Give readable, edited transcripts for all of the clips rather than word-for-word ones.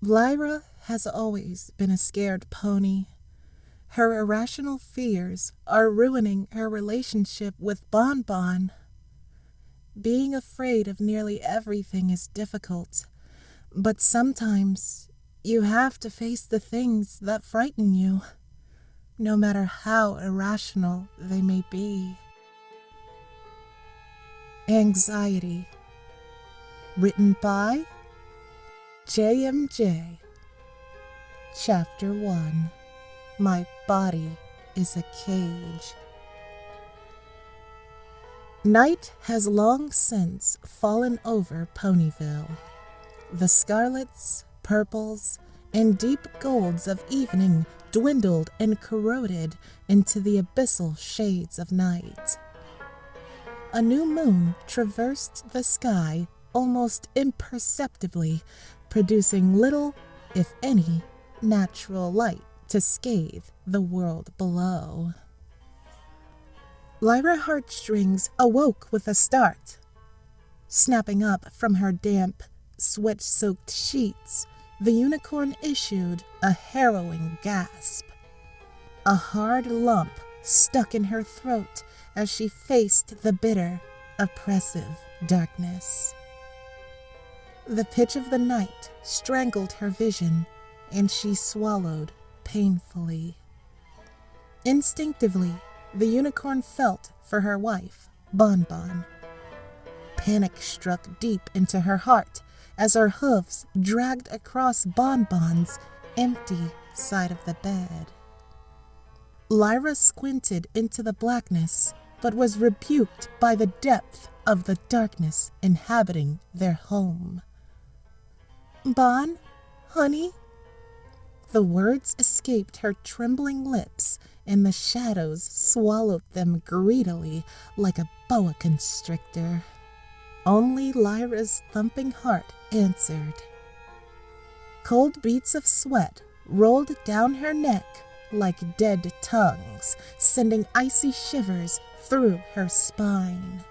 Lyra has always been a scared pony. Her irrational fears are ruining her relationship with Bonbon. Being afraid of nearly everything is difficult, but sometimes you have to face the things that frighten you, no matter how irrational they may be. Anxiety. Written by JMJ. Chapter 1. My body is a cage. Night has long since fallen over Ponyville. The scarlets, purples, and deep golds of evening dwindled and corroded into the abyssal shades of night. A new moon traversed the sky almost imperceptibly, producing little, if any, natural light to scathe the world below. Lyra heartstrings awoke with a start. Snapping up from her damp, sweat-soaked sheets, the unicorn issued a harrowing gasp. A hard lump stuck in her throat as she faced the bitter, oppressive darkness. The pitch of the night strangled her vision, and she swallowed painfully. Instinctively, the unicorn felt for her wife, Bonbon. Panic struck deep into her heart as her hooves dragged across Bonbon's empty side of the bed. Lyra squinted into the blackness, but was rebuked by the depth of the darkness inhabiting their home. "Bon, honey?" The words escaped her trembling lips, and the shadows swallowed them greedily like a boa constrictor. Only Lyra's thumping heart answered. Cold beads of sweat rolled down her neck like dead tongues, sending icy shivers through her spine.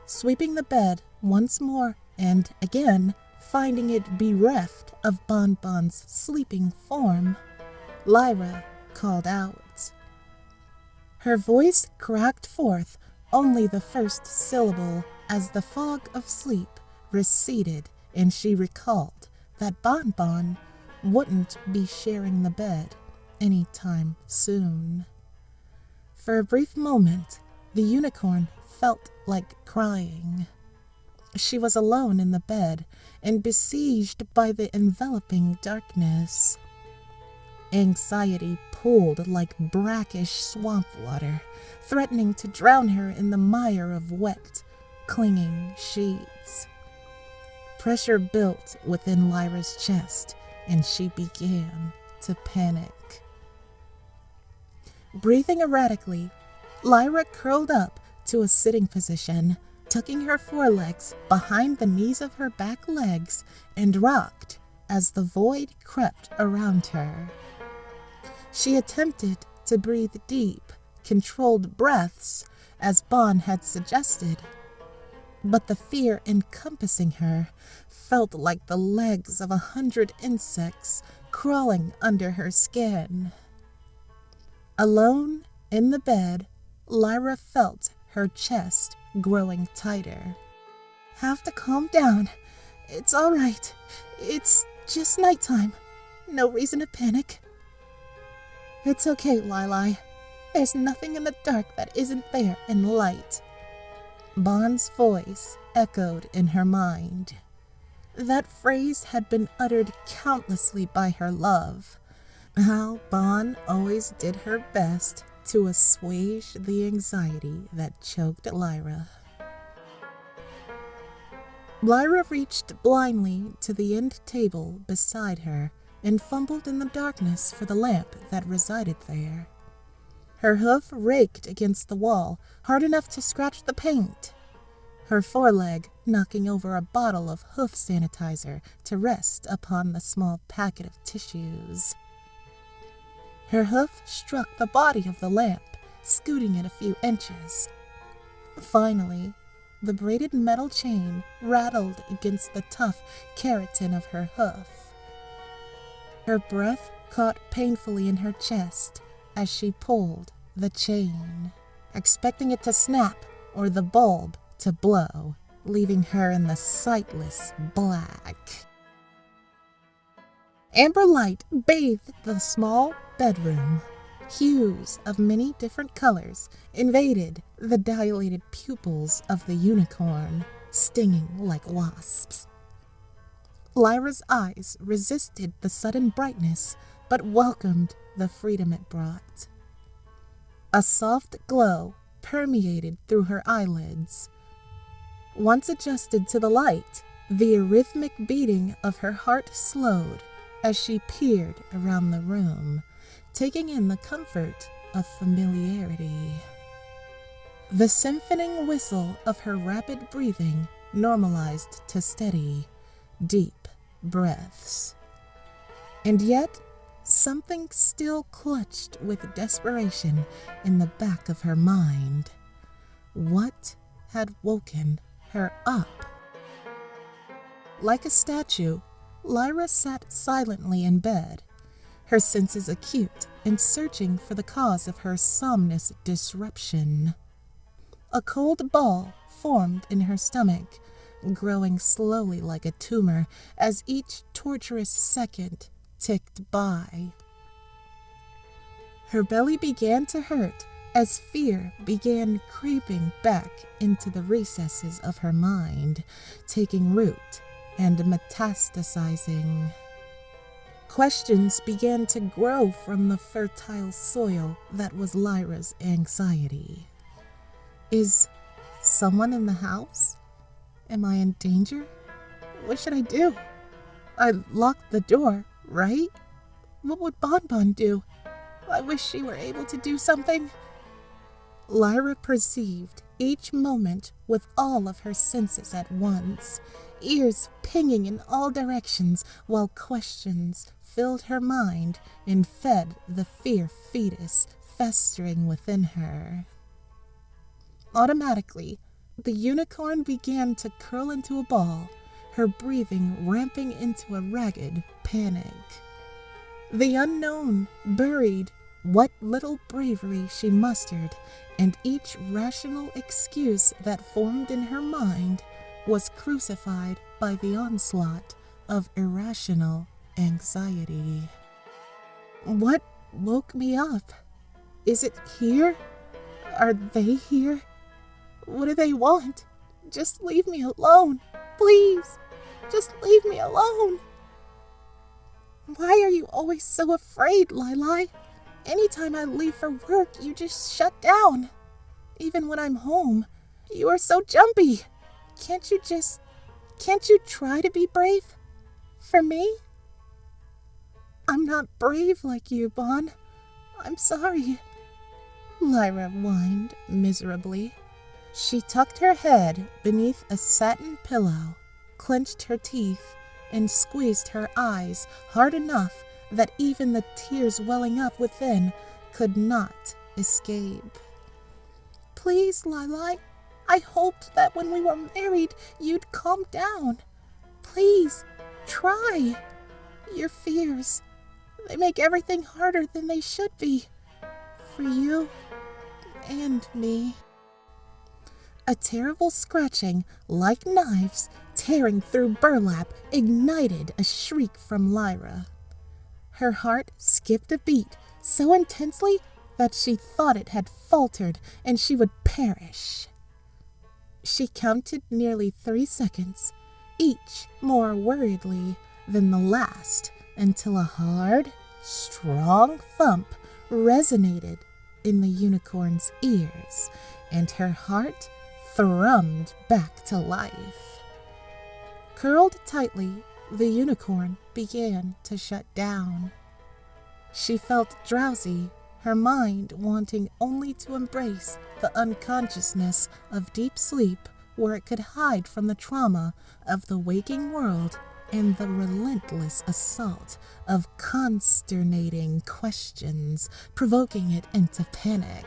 Sweeping the bed once more and again, finding it bereft of Bonbon's sleeping form, Lyra called out. Her voice cracked forth only the first syllable as the fog of sleep receded and she recalled that Bonbon wouldn't be sharing the bed any time soon. For a brief moment, the unicorn felt like crying. She was alone in the bed and besieged by the enveloping darkness. Anxiety pooled like brackish swamp water, threatening to drown her in the mire of wet, clinging sheets. Pressure built within Lyra's chest, and she began to panic. Breathing erratically, Lyra curled up to a sitting position, tucking her forelegs behind the knees of her back legs, and rocked as the void crept around her. She attempted to breathe deep, controlled breaths, as Bon had suggested, but the fear encompassing her felt like the legs of 100 insects crawling under her skin. Alone in the bed, Lyra felt her chest growing tighter. "Have to calm down. It's all right. It's just nighttime. No reason to panic." "It's okay, Lili. There's nothing in the dark that isn't there in light." Bon's voice echoed in her mind. That phrase had been uttered countlessly by her love. How Bon always did her best to assuage the anxiety that choked Lyra. Lyra reached blindly to the end table beside her and fumbled in the darkness for the lamp that resided there. Her hoof raked against the wall, hard enough to scratch the paint. Her foreleg knocking over a bottle of hoof sanitizer to rest upon the small packet of tissues. Her hoof struck the body of the lamp, scooting it a few inches. Finally, the braided metal chain rattled against the tough keratin of her hoof. Her breath caught painfully in her chest as she pulled the chain, expecting it to snap or the bulb to blow, leaving her in the sightless black. Amber light bathed the small bedroom. Hues of many different colors invaded the dilated pupils of the unicorn, stinging like wasps. Lyra's eyes resisted the sudden brightness, but welcomed the freedom it brought. A soft glow permeated through her eyelids. Once adjusted to the light, the rhythmic beating of her heart slowed as she peered around the room, taking in the comfort of familiarity. The symphonying whistle of her rapid breathing normalized to steady, deep breaths. And yet, something still clutched with desperation in the back of her mind. What had woken her up? Like a statue, Lyra sat silently in bed, her senses acute and searching for the cause of her somnus disruption. A cold ball formed in her stomach, growing slowly like a tumor as each torturous second ticked by. Her belly began to hurt as fear began creeping back into the recesses of her mind, taking root and metastasizing. Questions began to grow from the fertile soil that was Lyra's anxiety. Is someone in the house? Am I in danger? What should I do? I locked the door, right? What would Bonbon do? I wish she were able to do something. Lyra perceived each moment with all of her senses at once, ears pinging in all directions while questions filled her mind and fed the fear fetus festering within her. Automatically, the unicorn began to curl into a ball, her breathing ramping into a ragged panic. The unknown buried what little bravery she mustered, and each rational excuse that formed in her mind was crucified by the onslaught of irrational anxiety. What woke me up? Is it here? Are they here? What do they want? Just leave me alone. Please, just leave me alone. Why are you always so afraid, Lili? Anytime I leave for work, you just shut down. Even when I'm home, you are so jumpy. Can't you try to be brave? For me? I'm not brave like you, Bon. I'm sorry. Lyra whined miserably. She tucked her head beneath a satin pillow, clenched her teeth, and squeezed her eyes hard enough that even the tears welling up within could not escape. Please, Lili, I hoped that when we were married, you'd calm down. Please, try. Your fears, they make everything harder than they should be. For you and me. A terrible scratching, like knives, tearing through burlap, ignited a shriek from Lyra. Her heart skipped a beat so intensely that she thought it had faltered and she would perish. She counted nearly 3 seconds, each more worriedly than the last, until a hard, strong thump resonated in the unicorn's ears, and her heart thrummed back to life. Curled tightly, the unicorn began to shut down. She felt drowsy, her mind wanting only to embrace the unconsciousness of deep sleep where it could hide from the trauma of the waking world and the relentless assault of consternating questions, provoking it into panic.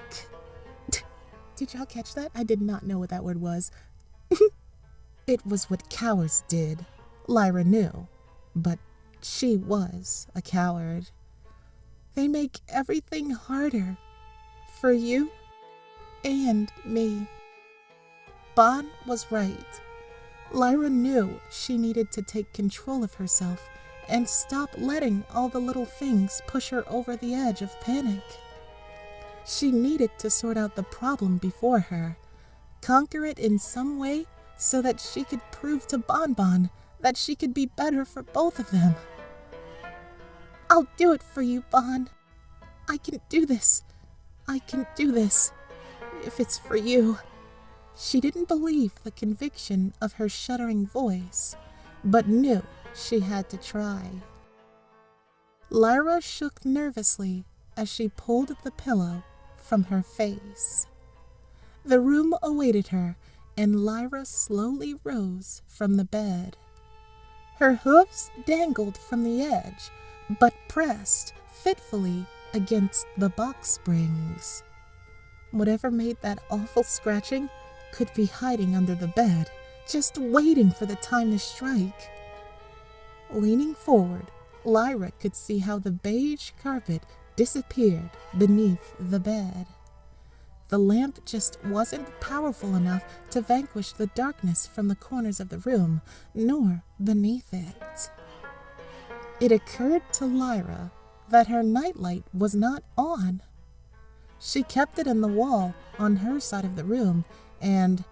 Did y'all catch that? I did not know what that word was. It was what cowards did, Lyra knew, but She was a coward. They make everything harder for you and me. Bon was right. Lyra knew she needed to take control of herself and stop letting all the little things push her over the edge of panic. She needed to sort out the problem before her, conquer it in some way so that she could prove to Bon Bon that she could be better for both of them. I'll do it for you, Bon. I can do this. I can do this. If it's for you. She didn't believe the conviction of her shuddering voice, but knew she had to try. Lyra shook nervously as she pulled the pillow from her face. The room awaited her, and Lyra slowly rose from the bed. Her hooves dangled from the edge, but pressed fitfully against the box springs. Whatever made that awful scratching could be hiding under the bed, just waiting for the time to strike. Leaning forward, Lyra could see how the beige carpet disappeared beneath the bed. The lamp just wasn't powerful enough to vanquish the darkness from the corners of the room, nor beneath it. It occurred to Lyra that her nightlight was not on. She kept it in the wall on her side of the room, and,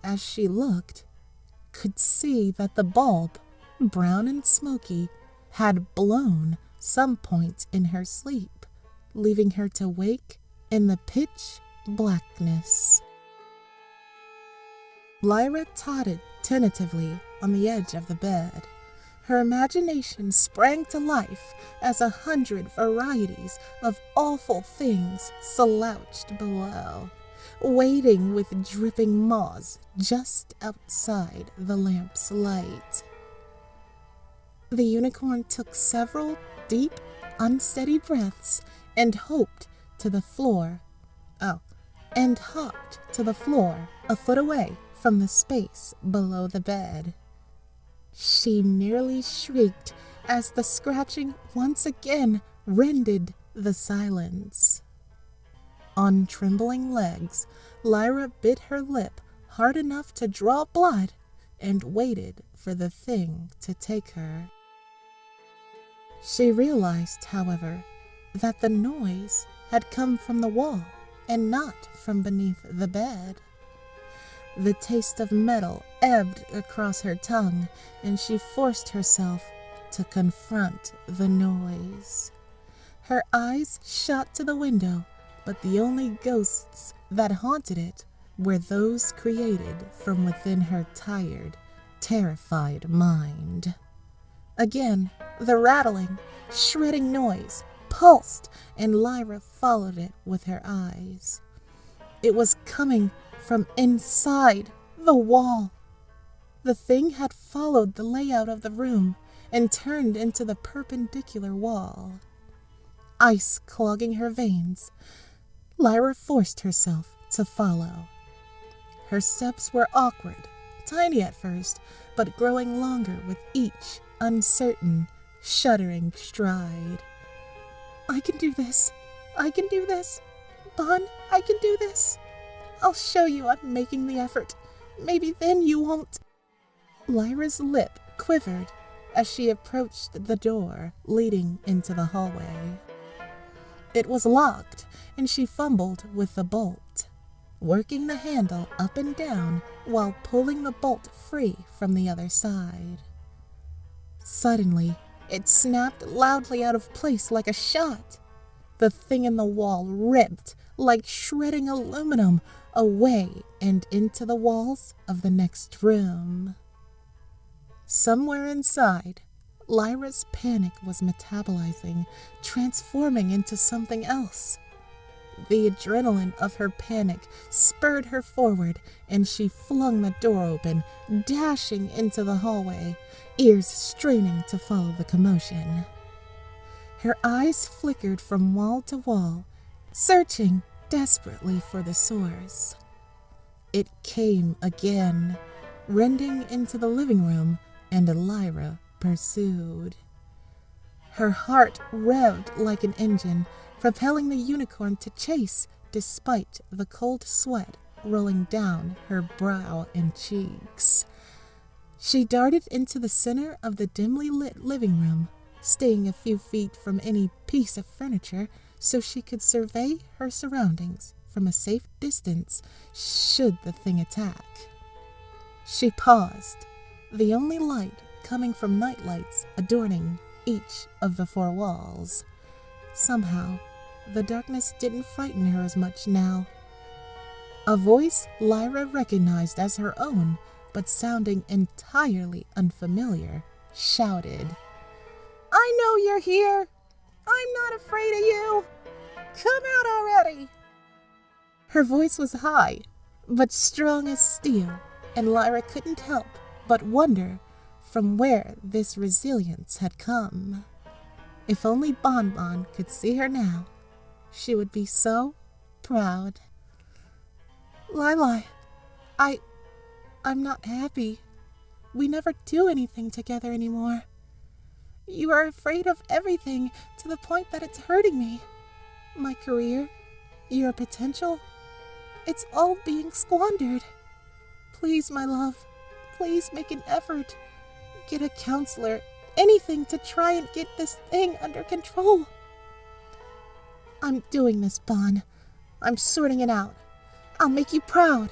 as she looked, could see that the bulb, brown and smoky, had blown some point in her sleep, leaving her to wake in the pitch blackness. Lyra tottered tentatively on the edge of the bed. Her imagination sprang to life as 100 varieties of awful things slouched below, waiting with dripping maws just outside the lamp's light. The unicorn took several deep, unsteady breaths and hopped to the floor a foot away from the space below the bed. She nearly shrieked as the scratching once again rended the silence. On trembling legs, Lyra bit her lip hard enough to draw blood and waited for the thing to take her. She realized, however, that the noise had come from the wall and not from beneath the bed. The taste of metal ebbed across her tongue, and she forced herself to confront the noise. Her eyes shot to the window, but the only ghosts that haunted it were those created from within her tired, terrified mind. Again, the rattling, shredding noise pulsed, and Lyra followed it with her eyes. It was coming from inside the wall. The thing had followed the layout of the room and turned into the perpendicular wall. Ice clogging her veins, Lyra forced herself to follow. Her steps were awkward, tiny at first, but growing longer with each uncertain, shuddering stride. I can do this. I can do this. Bon, I can do this. I'll show you I'm making the effort. Maybe then you won't. Lyra's lip quivered as she approached the door leading into the hallway. It was locked, and she fumbled with the bolt, working the handle up and down while pulling the bolt free from the other side. Suddenly, it snapped loudly out of place like a shot. The thing in the wall ripped like shredding aluminum away and into the walls of the next room. Somewhere inside, Lyra's panic was metabolizing, transforming into something else. The adrenaline of her panic spurred her forward, and she flung the door open, dashing into the hallway, ears straining to follow the commotion. Her eyes flickered from wall to wall, searching desperately for the source. It came again, rending into the living room, and Lyra pursued. Her heart revved like an engine, propelling the unicorn to chase despite the cold sweat rolling down her brow and cheeks. She darted into the center of the dimly lit living room, staying a few feet from any piece of furniture so she could survey her surroundings from a safe distance should the thing attack. She paused, the only light coming from nightlights adorning each of the four walls. Somehow, the darkness didn't frighten her as much now. A voice Lyra recognized as her own, but sounding entirely unfamiliar, shouted, "I know you're here! I'm not afraid of you! Come out already!" Her voice was high, but strong as steel, and Lyra couldn't help but wonder from where this resilience had come. If only Bonbon could see her now, she would be so proud. "Lili, I'm not happy. We never do anything together anymore. You are afraid of everything to the point that it's hurting me. My career, your potential, it's all being squandered. Please, my love, please make an effort. Get a counselor, anything to try and get this thing under control." "I'm doing this, Bon. I'm sorting it out. I'll make you proud."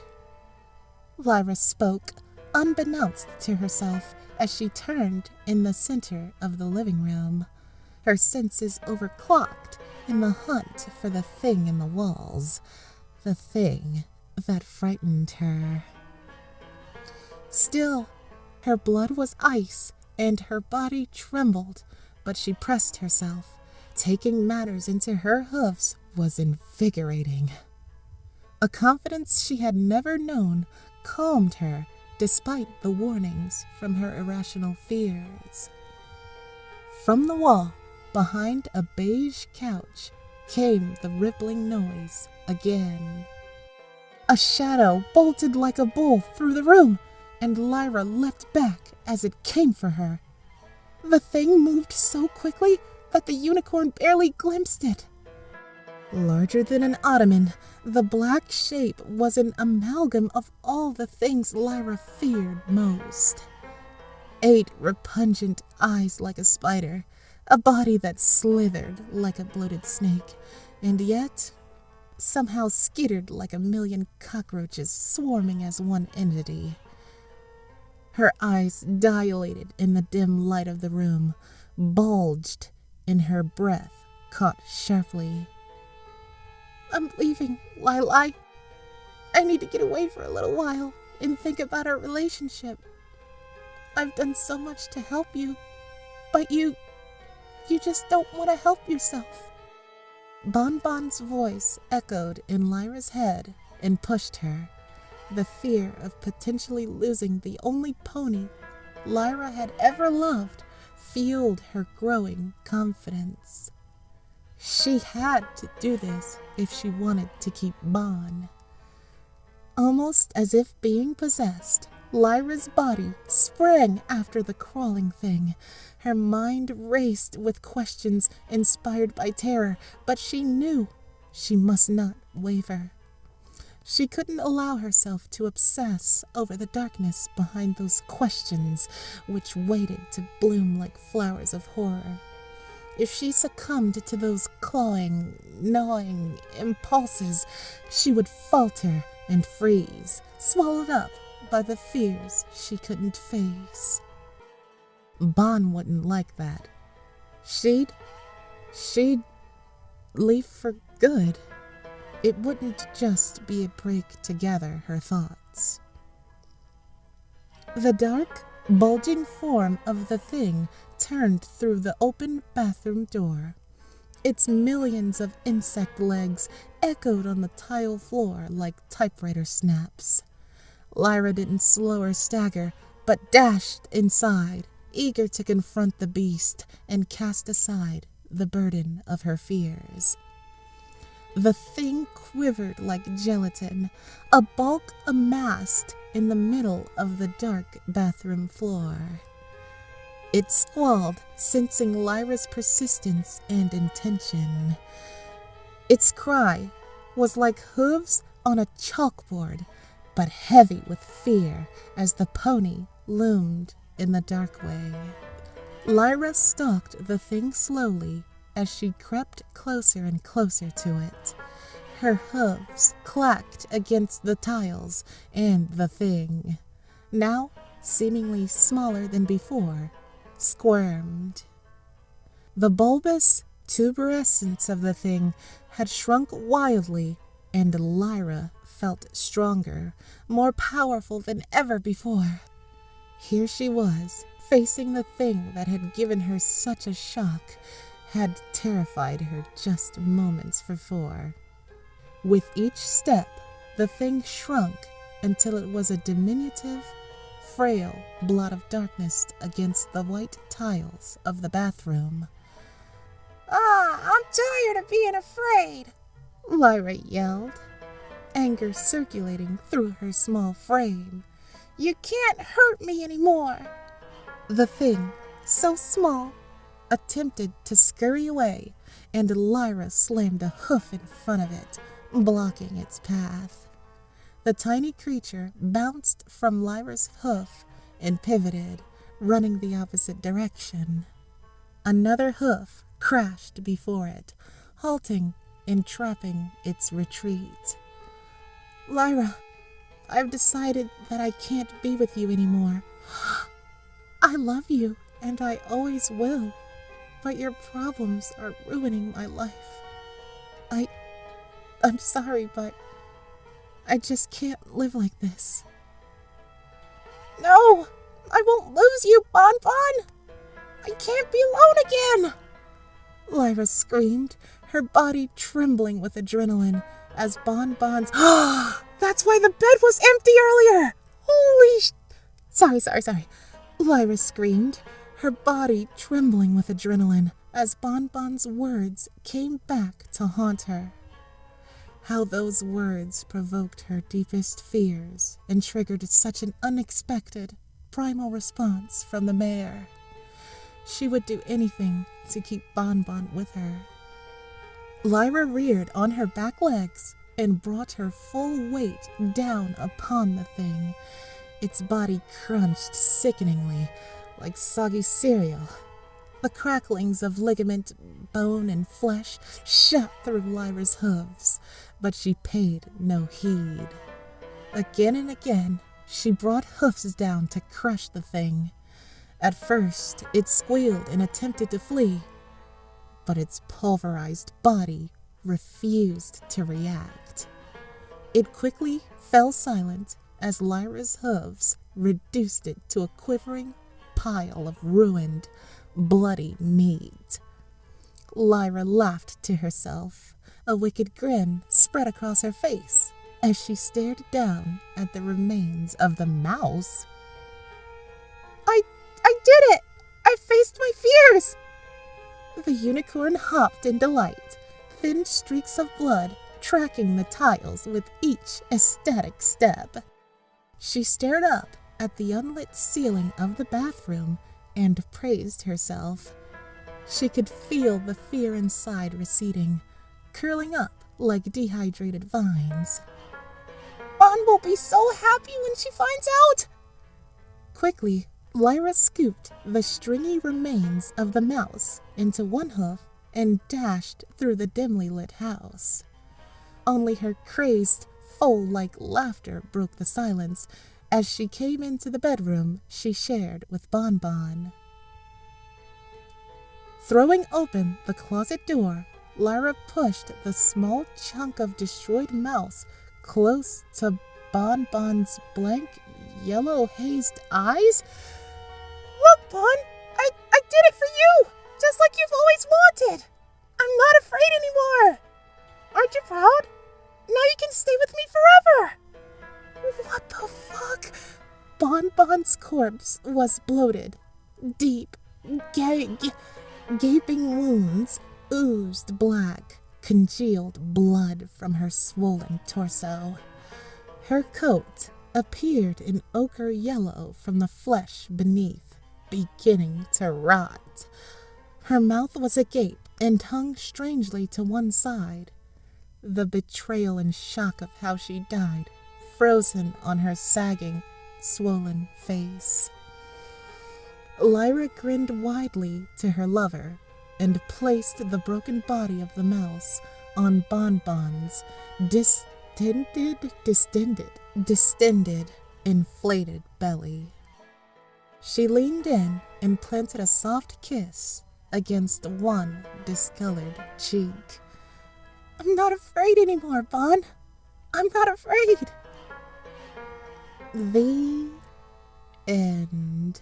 Lyra spoke, unbeknownst to herself, as she turned in the center of the living room, her senses overclocked in the hunt for the thing in the walls, the thing that frightened her. Still, her blood was ice and her body trembled, but she pressed herself. Taking matters into her hooves was invigorating. A confidence she had never known calmed her despite the warnings from her irrational fears. From the wall, behind a beige couch, came the rippling noise again. A shadow bolted like a bull through the room, and Lyra leapt back as it came for her. The thing moved so quickly that the unicorn barely glimpsed it. Larger than an ottoman, the black shape was an amalgam of all the things Lyra feared most. 8 repugnant eyes like a spider, a body that slithered like a bloated snake, and yet somehow skittered like a million cockroaches swarming as one entity. Her eyes dilated in the dim light of the room, bulged, and her breath caught sharply. "I'm leaving, Lili. I need to get away for a little while and think about our relationship. I've done so much to help you, but you just don't want to help yourself." Bonbon's voice echoed in Lyra's head and pushed her. The fear of potentially losing the only pony Lyra had ever loved fueled her growing confidence. She had to do this if she wanted to keep Bon. Almost as if being possessed, Lyra's body sprang after the crawling thing. Her mind raced with questions inspired by terror, but she knew she must not waver. She couldn't allow herself to obsess over the darkness behind those questions which waited to bloom like flowers of horror. If she succumbed to those clawing, gnawing impulses, she would falter and freeze, swallowed up by the fears she couldn't face. Bon wouldn't like that. She'd leave for good. It wouldn't just be a break to gather her thoughts. The dark, bulging form of the thing turned through the open bathroom door. Its millions of insect legs echoed on the tile floor like typewriter snaps. Lyra didn't slow or stagger, but dashed inside, eager to confront the beast and cast aside the burden of her fears. The thing quivered like gelatin, a bulk amassed in the middle of the dark bathroom floor. It squalled, sensing Lyra's persistence and intention. Its cry was like hooves on a chalkboard, but heavy with fear as the pony loomed in the dark way. Lyra stalked the thing slowly as she crept closer and closer to it. Her hooves clacked against the tiles, and the thing, now seemingly smaller than before, squirmed. The bulbous tuberescence of the thing had shrunk wildly, and Lyra felt stronger, more powerful than ever before. Here she was, facing the thing that had given her such a shock, had terrified her just moments before. With each step, the thing shrunk until it was a diminutive, frail blot of darkness against the white tiles of the bathroom. I'm tired of being afraid," Lyra yelled, anger circulating through her small frame. "You can't hurt me anymore." The thing, so small, attempted to scurry away, and Lyra slammed a hoof in front of it, blocking its path. The tiny creature bounced from Lyra's hoof and pivoted, running the opposite direction. Another hoof crashed before it, halting and trapping its retreat. "Lyra, I've decided that I can't be with you anymore. I love you, and I always will, but your problems are ruining my life. I'm sorry, but I just can't live like this." "No, I won't lose you, Bonbon. I can't be alone again," Lyra screamed, her body trembling with adrenaline as Bonbon's "That's why the bed was empty earlier! Holy Sorry. Lyra screamed, her body trembling with adrenaline as Bonbon's words came back to haunt her. How those words provoked her deepest fears and triggered such an unexpected, primal response from the mare. She would do anything to keep Bonbon with her. Lyra reared on her back legs and brought her full weight down upon the thing. Its body crunched sickeningly, like soggy cereal. The cracklings of ligament, bone, and flesh shot through Lyra's hooves, but she paid no heed. Again and again, she brought hoofs down to crush the thing. At first, it squealed and attempted to flee, but its pulverized body refused to react. It quickly fell silent as Lyra's hooves reduced it to a quivering pile of ruined, bloody meat. Lyra laughed to herself. A wicked grin spread across her face as she stared down at the remains of the mouse. I did it! I faced my fears! The unicorn hopped in delight, thin streaks of blood tracking the tiles with each ecstatic step. She stared up at the unlit ceiling of the bathroom and praised herself. She could feel the fear inside receding, curling up like dehydrated vines. Bon will be so happy when she finds out! Quickly, Lyra scooped the stringy remains of the mouse into one hoof and dashed through the dimly lit house. Only her crazed, foal-like laughter broke the silence as she came into the bedroom she shared with Bonbon. Throwing open the closet door, Lyra pushed the small chunk of destroyed mouse close to Bonbon's blank, yellow-hazed eyes. "Look, Bon, I did it for you, just like you've always wanted. I'm not afraid anymore. Aren't you proud? Now you can stay with me forever." What the fuck? Bonbon's corpse was bloated. Deep, gaping wounds oozed black, congealed blood from her swollen torso. Her coat appeared in ochre yellow from the flesh beneath, beginning to rot. Her mouth was agape and hung strangely to one side. The betrayal and shock of how she died frozen on her sagging, swollen face. Lyra grinned widely to her lover and placed the broken body of the mouse on Bonbon's distended, inflated belly. She leaned in and planted a soft kiss against one discolored cheek. I'm not afraid anymore, Bon. I'm not afraid. The end.